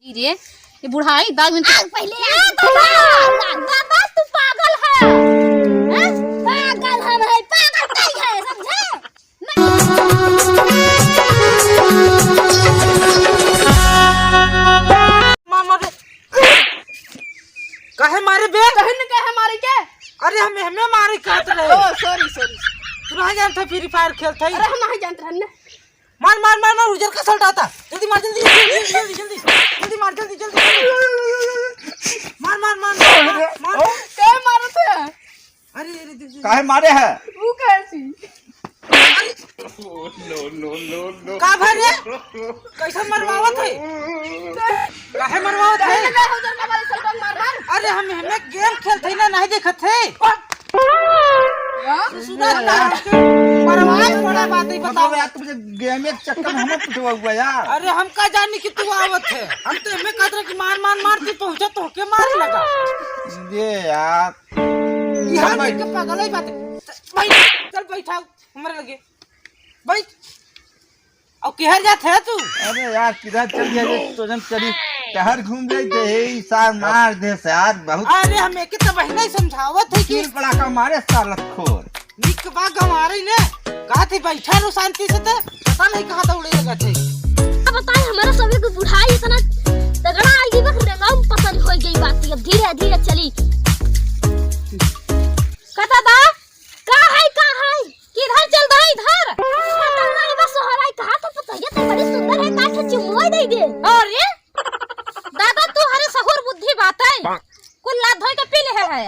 रे ये बुढ़ाई दाग में पहले दादा तू पागल है, हैं? पागल है भाई, पागल कहीं है समझे? मामा कहे मारे बे कहे न कहे मारे के अरे हमें मारे कहत रहे। ओ सॉरी तू नहीं जानता फ्री फायर खेलते अरे हम नहीं जानते रहने। मार मार मार मार उजर का सल्ट आता जल्दी मार जल्दी जल्दी जल्दी जल्दी जल्दी मार जल्दी जल्दी मार मार मार मार क्या मारे थे? अरे काहे मारे है? वो कैसी नो का भरे कैसे मरवावत है काहे मरवावत है? अरे हमें गेम खेलते ना नहीं देखत है परवाह बड़ा बात ही बताओ यार तुझे गेम के चक्कर में हमें पिटवा हुआ यार। अरे हम का जानी कि तू आवत है हम तो हमें कहते कि मार मार मार तू पहुंचा तो के मार लगा ये यार यार के पागल है बात भाई चल बैठा हमारे लगे भाई और किधर जाते है तू? अरे यार किधर चल गया तुझे चली शहर घूम गई थे साल मार दे से यार बहुत। अरे हमें के तो पहले ही समझावत है कि बड़ा का मारे सालत खोर निक बाग हमारे ने कहा थी बैठा रो शांति से तो पता नहीं कहां दौड़े लगा थे। अब बताए हमारा सभी को बुढ़ाई इतना तगड़ा आई वक्त रंगाम पसंद हो गई बात अब धीरे धीरे चली कथा दा का है किधर चल रहा है इधर पता नहीं बस सोहराई कहा तो पता है तो बड़ी सुंदर है काठ चिमोय दे दे और ये दादा तू हरे सहूर बुद्धि बात है कुल लात धोई के पी ले है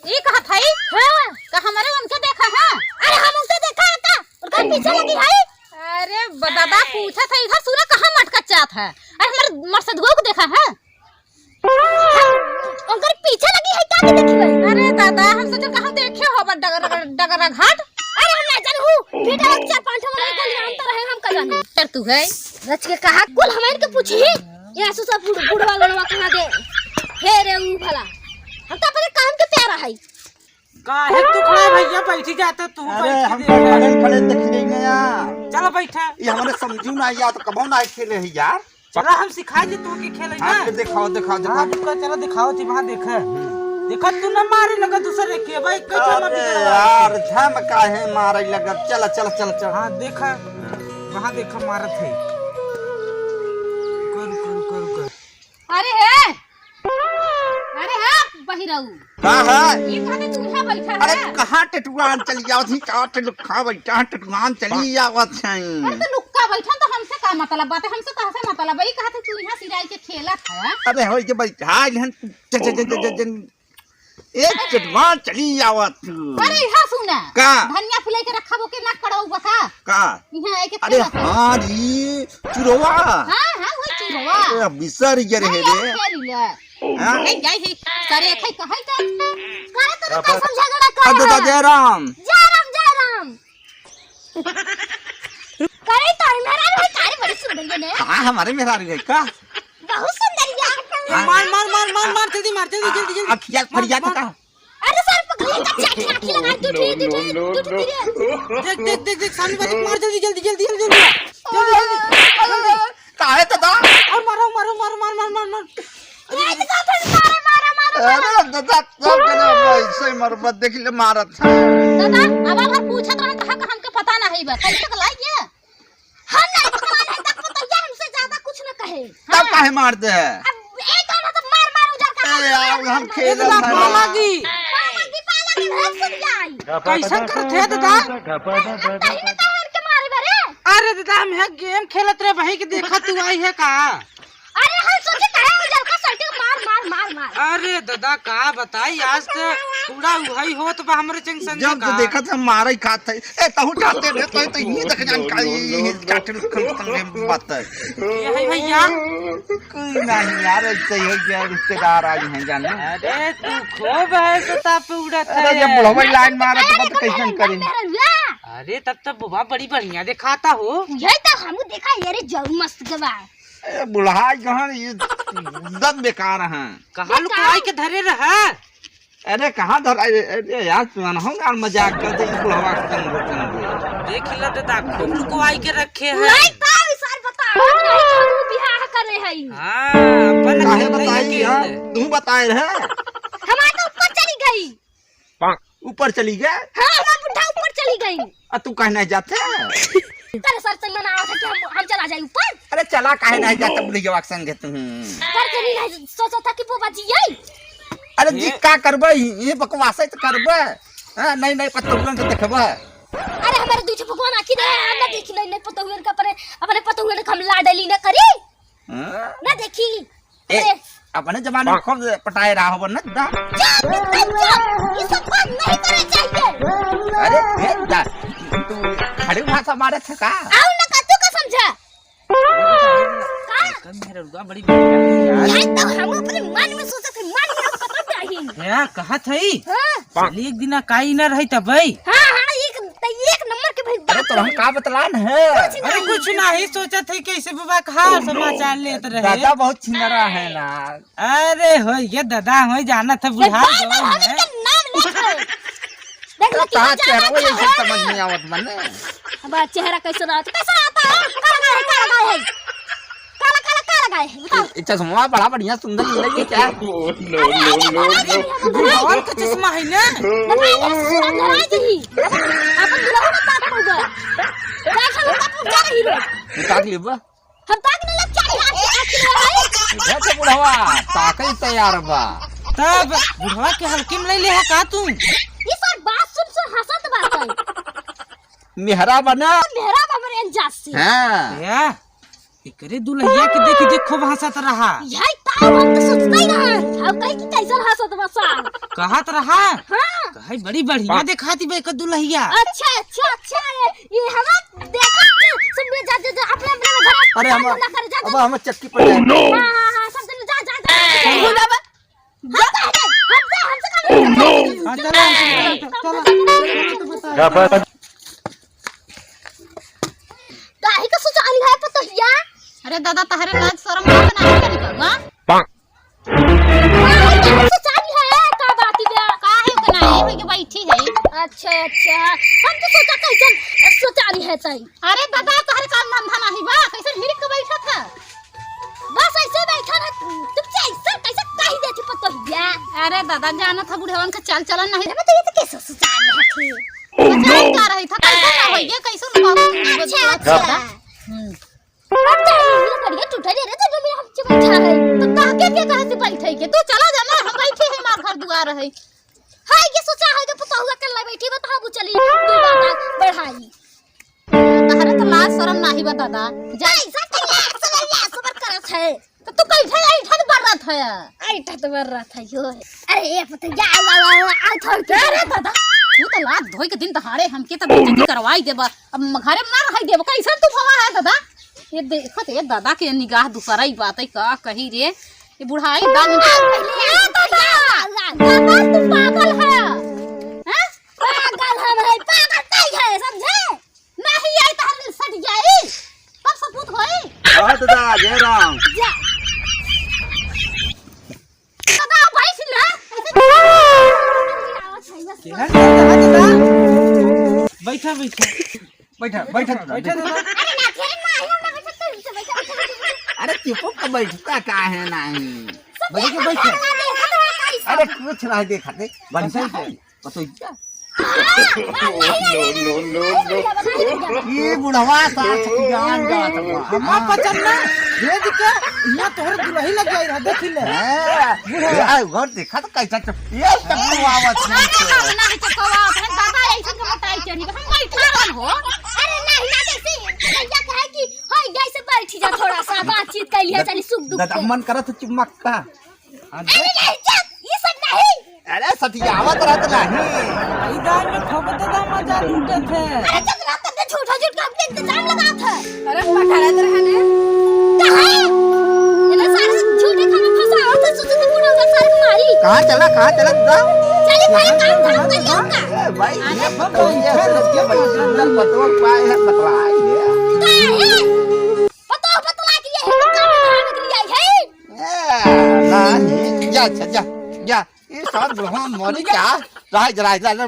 ये कहा था हां का हमारे उनके देखा है? अरे हम उनके देखा है का और घर पीछे लगी है। अरे दादा पूछा था इधर सूर्य कहां मटका चात है? अरे हमारे मर्सदगो को देखा है उनके पीछे लगी है क्या देखी भाई? अरे दादा हम सोचे कहां देखे हो डगर घाट। अरे हम ना जानू बेटा चार पांच वाला गली अंतर है हम का जाने तर तू है रच के कहा कुल हमारे के पूछी ये सुसा बुढ़वा लड़वा कहां दे हे रे ऊ भला हम तो अपने काम के प्यारा है काहे तू खड़ा भैया बैठी जाता तू अरे हम खड़े देख लेंगे यार। चलो बैठा ये हमारे समझू ना यार तो कबो ना खेले है यार। चलो हम सिखा दे तू के खेले ना दिखाओ दिखाओ दिखाओ चलो दिखाओ थी वहां देख देखा तू ना मारे लगा दूसरे के भाई कैसे ना बिगड़ यार झमका है मारे लगा चल चल चल चल। हां देखा वहां देखा मारत है कर अरे हाँ बहिराऊ कहां है ये कहां तू यहां बैठा है? अरे कहां टटुआन चली जाओ थी काट लुखा बैठा टटुआन चली आवत है। अरे तो लुक्का बैठा तो हमसे का मतलब बात है? हमसे कहां से मतलब है? कहा था तू यहां सिराई के खेलत है। अरे होई के बैठा हन एक टटुआन चली आवत। अरे यहां सुना का धनिया फुलाई के रखबो के ना कड़ौ बका का यहां आके अरे हां जी चुरवा हां वो चुरवा अरे बिसर गे रहे रे हां ए जाई है सारे खै कहै त करे तो कैसे झगड़ा कर अरे जयराम करे तारी मेरा भाई तारी बड़ी सुंदर है हां हमारे मेहरारू है का बहुत सुंदर है मार मार मार मार मार जल्दी मार जल्दी अखिया फरिया का अरे सर पकड़ का चाटी लगा तू देख सामने वाले मार जल्दी काहे तो दा और मारो अरे दादा सब जना ऐसे मरबत देख ले मारत दादा अब अगर पूछत रहे कहां का हमके पता ना है बा कैसे लाई के हम नहीं पकड़ान है तक पता है हमसे ज्यादा कुछ न कहे तब काहे मारते हैं? अब एक आना तो मार उधर का अरे यार हम खेल पालागी पाला के भेज सुन जाई कैसा करत है दादा तारी में कहर के मारे बरे अरे दादा हम है गेम खेलत रहे भाई के देखा तू आई है का? अरे हम सोचे कहे उधर का सल्टी मार अरे दादा का बताई आज तो पूरा उहाई होत बा हमरे चंग संग जब तो देखा था मारे खात है ए तहु चाहते रे तो ये देख जानकारी चाटे खम बात है ये है भैया कोई नहीं यार ऐसे ही गया रिश्तेदार आज हैं जाने। अरे तू खूब है सता पे उड़त है अरे जब बुढ़वा लाइन मारे तो बात कैसे करें? अरे तब तो बुआ बड़ी बढ़िया दिखाता हो ये तो हम देखा ये रे जऊ मस्त गवा बुढ़ा गहन ये दम बेकार हैं कहां लुकाई के धरे रहा अरे कहाँ धर अरे यार सुन हो यार मजाक कर दे बुढ़वा के देख ल दादा खूब लुकवाई के रखे हैं नहीं पाई सर बता नहीं बियाह करे करे हई। हां अपन काहे बताई हां तू बताए रहे हमार तो ऊपर चली गई। ऊपर चली गए हां हमार बुढ़ा ऊपर चली गई। तू कहे नहीं जाते तेरे सर से मना था कि हम चला जाए ऊपर। अरे चला काहे नहीं जाते बुढ़िया के संगे तू घर चली नहीं सोचा था कि बुआ जी आई। अरे जी का करबे ये बकवास तो करबे हां नहीं पतंगन से देखबे। अरे हमारे दूठे भगवान आखी दे ना देखी नहीं पता हुए का अपने पता हुए हम लाडली ना करी ना देखी। अपने जमाने में खूब पटाए रहा हो ना दा ये सब बात नहीं करना चाहिए। अरे दा तू खड़ी भाषा मारे थे का आओ ना का तू का समझा कम मेरा रुआ बड़ी यार यार तो हम अपने मन में सोचे थे मन में पता नहीं या कहा थई हां चली एक दिन काई ना रही तब भाई। हां एक नंबर के भाई अरे तो हम का बतलान है अरे कुछ नहीं सोचा थे कैसे बाबा खा समाचार लेते रहे। दादा बहुत छिनरा है ना। अरे हो ये दादा हो जाना था बुढ़ा जवान है नाम लिखो देख लो कहां चेहरा वो ये समझ नहीं आवत मने। अब चेहरा कैसा आता है काला है काला है बताओ। चश्मा बड़ा बढ़िया सुंदर लगे क्या भगवान का चश्मा है ना धराई दी अपन दुल्हा ना ताक होगा कैसा लोग पूछा रही रो ताक लेबा हम ताक न लग चाहिए ये तो बुढ़वा ताकई तैयार बा तब बुढ़वा के हल्के में ले ले है का तू ये सर बात सुन हंसत बात है मेहरा बना मेरा हमरे अंजाज से हां या एकरे दुल्हिया के देखी देखो हंसत रहा यही ताव हम तो सोचते ही रहा अब कहीं की कैसा हंसत बसा कहत रहा हां कहे बड़ी बढ़िया दिखाती बे का दुल्हिया। अच्छा ये हम देखा सुन जा अपने घर अरे हम अब चक्की पर जाए हां सब दिन जा चलो काहे का सोचा आनी है पतहिया। अरे दादा तहरे लाज शर्म ना नहीं करी का सोचा आनी है का बात है काहे के नहीं है कि बैठी है। अच्छा हम तो सोचा कैसन सोचा आनी है तई। अरे दादा तहरे काम धंधा नहीं बा कैसे हिड़क के बैठा था बस ऐसे बैठा ना तुमसे ऐसा कैसे कह देती पतहिया। अरे दादा जाना था बुढ़वन का चाल चलन नहीं अरे तो ये तो कैसे सोचा आनी है थी मजाक कर रही था कैसे ना होइए कैसे अच्छा अब तो ये बढ़िया टूटा दे रहे थे जो मेरे हमसे बैठा है तो क्या कहे से बैठे के तू चला जा ना हम बैठे हैं मार घर दुआ रहे हां ये सोचा है जो पता हुआ कल बैठी बता वो चली दो बात बढ़ाई तहरे तो लाज शर्म नहीं बा दादा जा ऐसा क्या सबर करत है तो तू कैसे ऐठन बर रहा था ऐठा तो बर रहा था यो अरे ये पता जा आ था अरे दादा तू तो लाज धोई के दिन दहाड़े हमके तो बेइज्जती करवाई देबा अब घरे में ना रही देबा कैसे तू भवा है दादा ये देखत ये दादा के निगाह दूसरा ही बात है का कही रे ये बुढ़ाई दाग दादा तू पागल है हैं पागल है पागल नहीं है समझे नहीं आई तार सट जाई तब सबूत होई दादा जय राम जा दादा बैठ ना बैठा अरे ना खेल ना हम ना बैठ सकते बैठ अरे चुप का बैठता का है नहीं बैठ अरे कुछ नहीं देखा थे बढ़िया से पतो ये बुढ़वा साथ जान जात बा हमार पचन्ना भेज के यहाँ तोहर दुल्ही लग जाई रहा देख ले ए घर देखा तो कैसा ये सब आवत नहीं चकवा है दादा ऐसे के बताई चली हम बैठा रहन हो अरे नहीं ना जैसे भैया कहे कि हाय जैसे बैठी जा थोड़ा सा बातचीत कर लिया चली सुख दुख दादा मन करत चुमक्का अरे नहीं जा ये सब नहीं अरे सतियावत रहत नहीं इधर में ठोक देगा मजा लूटे थे। अरे जब रात तक झूठा झूठ का अपने इंतजाम लगा था अरे पठारत रहने कहां ये सारे झूठे खाना फंसा और तो सोचते पूरा का सर मारी कहां चला दादा चले भाई काम धाम कर लिया ए भाई ये बताइए के सुंदर पतवा पाए है बतलाई है पता बतला के ये काम धाम के लिए है नहीं जा ये सब बुढ़वा मर क्या राज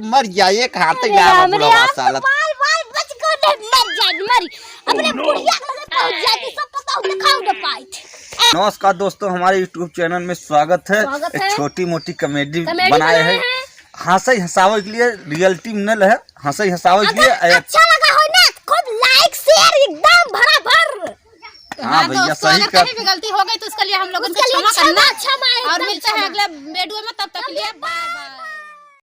मर गया एक हाथ गया बुढ़वा साला बाल बाल बच को मर जाए मरी अपने बुढ़िया लगे पहुंच जाती सब पता हो खाओ ना पाई नमस्कार दोस्तों, हमारे यूट्यूब चैनल में स्वागत है। एक छोटी मोटी कॉमेडी बनाए हैं, हंसे हंसावे के लिए, रियलिटी मिनल है, हंसे हंसावे के लिए। अच्छा लगा हो ना, खूब लाइक शेयर एकदम भराभर। हाँ भैया, दोस्तों, सही अगर कहीं भी गलती हो गई तो उसके लिए हम लोग उसके लिए क्षमा करना क्षमा और मिलते हैं अगले वीडियो में। तब तक के लिए बाय बाय।